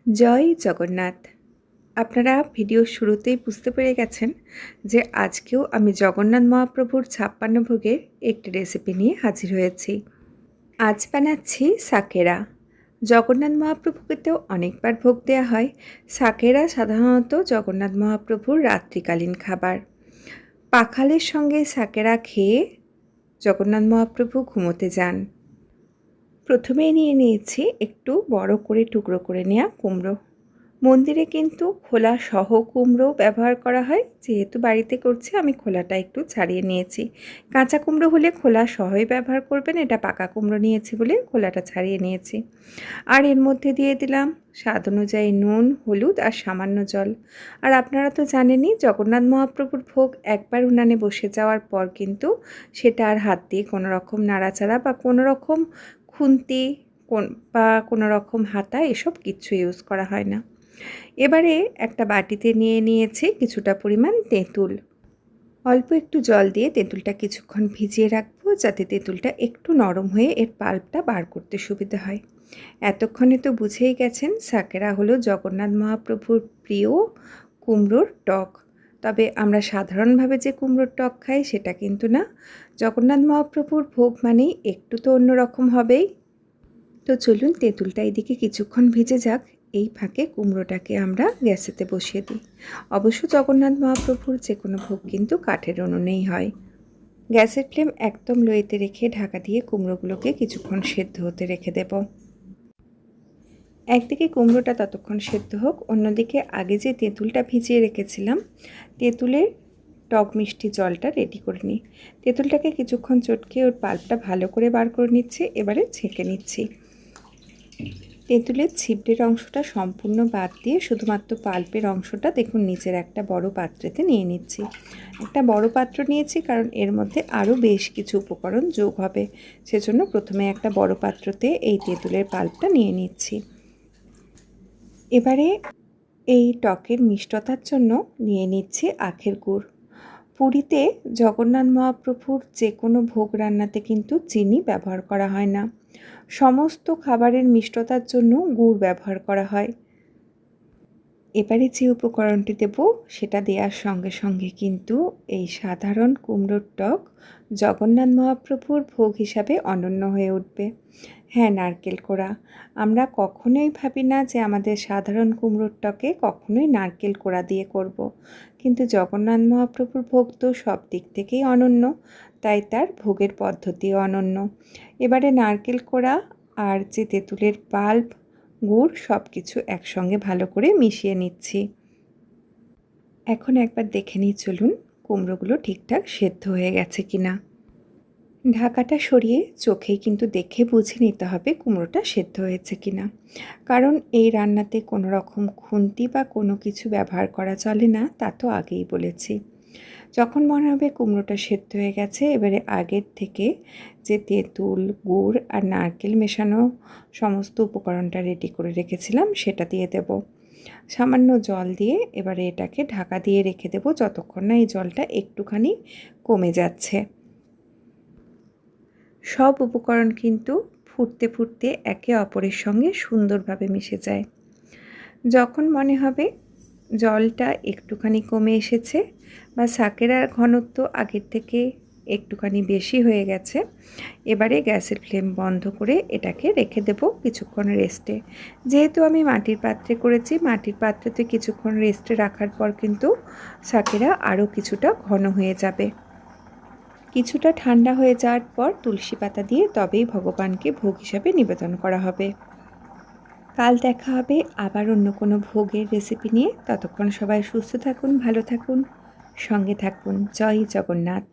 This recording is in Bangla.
জয় জগন্নাথ। আপনারা ভিডিওর শুরুতেই বুঝতে পেরে গেছেন যে আজকেও আমি জগন্নাথ মহাপ্রভুর ৫৬ ভোগের একটি রেসিপি নিয়ে হাজির হয়েছি। আজ বানাচ্ছি সাকেরা। জগন্নাথ মহাপ্রভুকে তো অনেকবার ভোগ দেওয়া হয়। সাকেরা সাধারণত জগন্নাথ মহাপ্রভুর রাত্রিকালীন খাবার। পাখালের সঙ্গে সাকেরা খেয়ে জগন্নাথ মহাপ্রভু ঘুমোতে যান। প্রথমেই নিয়ে নিয়েছি একটু বড় করে টুকরো করে নেওয়া কুমড়ো। মন্দিরে কিন্তু খোলা সহ কুমড়ো ব্যবহার করা হয়, যেহেতু বাড়িতে করছি আমি খোলাটা একটু ছাড়িয়ে নিয়েছি। কাঁচা কুমড়ো হলে খোলা সহই ব্যবহার করবেন, এটা পাকা কুমড়ো নিয়েছি বলে খোলাটা ছাড়িয়ে নিয়েছি। আর এর মধ্যে দিয়ে দিলাম স্বাদ অনুযায়ী নুন, হলুদ আর সামান্য জল। আর আপনারা তো জানেনই জগন্নাথ মহাপ্রভুর ভোগ একবার উনানে বসে যাওয়ার পর কিন্তু সেটা আর হাত দিয়ে কোনো রকম নাড়াচাড়া বা কোনো রকম খুন্তি বা কোনো রকম হাতা এসব কিচ্ছু ইউজ করা হয় না। এবারে একটা বাটিতে নিয়ে নিয়েছি কিছুটা পরিমাণ তেঁতুল। অল্প একটু জল দিয়ে তেঁতুলটা কিছুক্ষণ ভিজিয়ে রাখবো, যাতে তেঁতুলটা একটু নরম হয়ে এর পাল্পটা বার করতে সুবিধা হয়। এতক্ষণে তো বুঝেই গেছেন সাকেরা হলো জগন্নাথ মহাপ্রভুর প্রিয় কুমড়োর টক। তবে আমরা সাধারণভাবে যে কুমড়োর টক খাই সেটা কিন্তু না। জগন্নাথ মহাপ্রভুর ভোগ মানেই একটু তো অন্যরকম হবেই। তো চলুন তেঁতুলটা এদিকে কিছুক্ষণ ভিজে যাক, এই ফাঁকে কুমড়োটাকে আমরা গ্যাসেতে বসিয়ে দিই। অবশ্য জগন্নাথ মহাপ্রভুর যে কোনো ভোগ কিন্তু কাঠের উনুনেই হয়। গ্যাসের ফ্লেম একদম লোয়েতে রেখে ঢাকা দিয়ে কুমড়োগুলোকে কিছুক্ষণ সেদ্ধ হতে রেখে দেব। একদিকে কুমড়োটা ততক্ষণ সেদ্ধ হোক, অন্যদিকে আগে যে তেঁতুলটা ভিজিয়ে রেখেছিলাম তেঁতুলের টক মিষ্টি জলটা রেডি করে নিই। তেঁতুলটাকে কিছুক্ষণ চটকে ওর পাল্পটা ভালো করে বার করে নিচ্ছি। এবারে ছেঁকে নিচ্ছি। তেঁতুলের ছিবড়ের অংশটা সম্পূর্ণ বাদ দিয়ে শুধুমাত্র পাল্পের অংশটা দেখুন নিচের একটা বড় পাত্রেতে নিয়ে নিচ্ছি। একটা বড় পাত্র নিয়েছি কারণ এর মধ্যে আরও বেশ কিছু উপকরণ যোগ হবে, সেজন্য প্রথমে একটা বড় পাত্রতে এই তেঁতুলের পাল্পটা নিয়ে নিচ্ছি। এবারে এই টকের মিষ্টতার জন্য নিয়ে নিচ্ছি আখের গুড়। পুরীতে জগন্নাথ মহাপ্রভুর যে কোনো ভোগ রান্নাতে কিন্তু চিনি ব্যবহার করা হয় না, সমস্ত খাবারের মিষ্টতার জন্য গুড় ব্যবহার করা হয়। এবারে যে উপকরণটি দেব সেটা দেওয়ার সঙ্গে সঙ্গে কিন্তু এই সাধারণ কুমড়োর টক জগন্নাথ মহাপ্রভুর ভোগ হিসাবে অনন্য হয়ে উঠবে। হ্যাঁ, নারকেল কোড়া। আমরা কখনোই ভাবি না যে আমাদের সাধারণ কুমড়োর টকে কখনোই নারকেল কোড়া দিয়ে করব, কিন্তু জগন্নাথ মহাপ্রভুর ভোগ তো সব দিক থেকেই অনন্য, তাই তার ভোগের পদ্ধতিও অনন্য। এবারে নারকেল কোড়া আর যে তেঁতুলের পাল্প, গুড় সব কিছু একসঙ্গে ভালো করে মিশিয়ে নিচ্ছি। এখন একবার দেখে নিই চলুন কুমড়োগুলো ঠিকঠাক সেদ্ধ হয়ে গেছে কিনা। ঢাকাটা সরিয়ে চোখেই কিন্তু দেখে বুঝে নিতে হবে কুমড়োটা সেদ্ধ হয়েছে কিনা, কারণ এই রান্নাতে কোনো রকম খুন্তি বা কোনো কিছু ব্যবহার করা চলে না, তা তো আগেই বলেছি। যখন মনে হবে কুমড়োটা সেদ্ধ হয়ে গেছে, এবারে আগের থেকে যে তেঁতুল, গুড় আর নারকেল মেশানো সমস্ত উপকরণটা রেডি করে রেখেছিলাম সেটা দিয়ে দেব। সামান্য জল দিয়ে এবারে এটাকে ঢাকা দিয়ে রেখে দেব যতক্ষণ না এই জলটা একটুখানি কমে যাচ্ছে। সব উপকরণ কিন্তু ফুটতে ফুটতে একে অপরের সঙ্গে সুন্দরভাবে মিশে যায়। যখন মনে হবে জলটা একটুখানি কমে এসেছে বা সাকেরার ঘনত্ব আগের থেকে একটুখানি বেশি হয়ে গেছে, এবারে গ্যাসের ফ্লেম বন্ধ করে এটাকে রেখে দেব কিছুক্ষণ রেস্টে। যেহেতু আমি মাটির পাত্রে করেছি, মাটির পাত্রেতে কিছুক্ষণ রেস্টে রাখার পর কিন্তু সাকেরা আরও কিছুটা ঘন হয়ে যাবে। কিছুটা ঠান্ডা হয়ে যাওয়ার পর তুলসী পাতা দিয়ে তবেই ভগবানকে ভোগ হিসাবে নিবেদন করা হবে। কাল দেখা হবে আবার অন্য কোনো ভোগের রেসিপি নিয়ে। ততক্ষণ সবাই সুস্থ থাকুন, ভালো থাকুন, সঙ্গে থাকুন। জয় জগন্নাথ।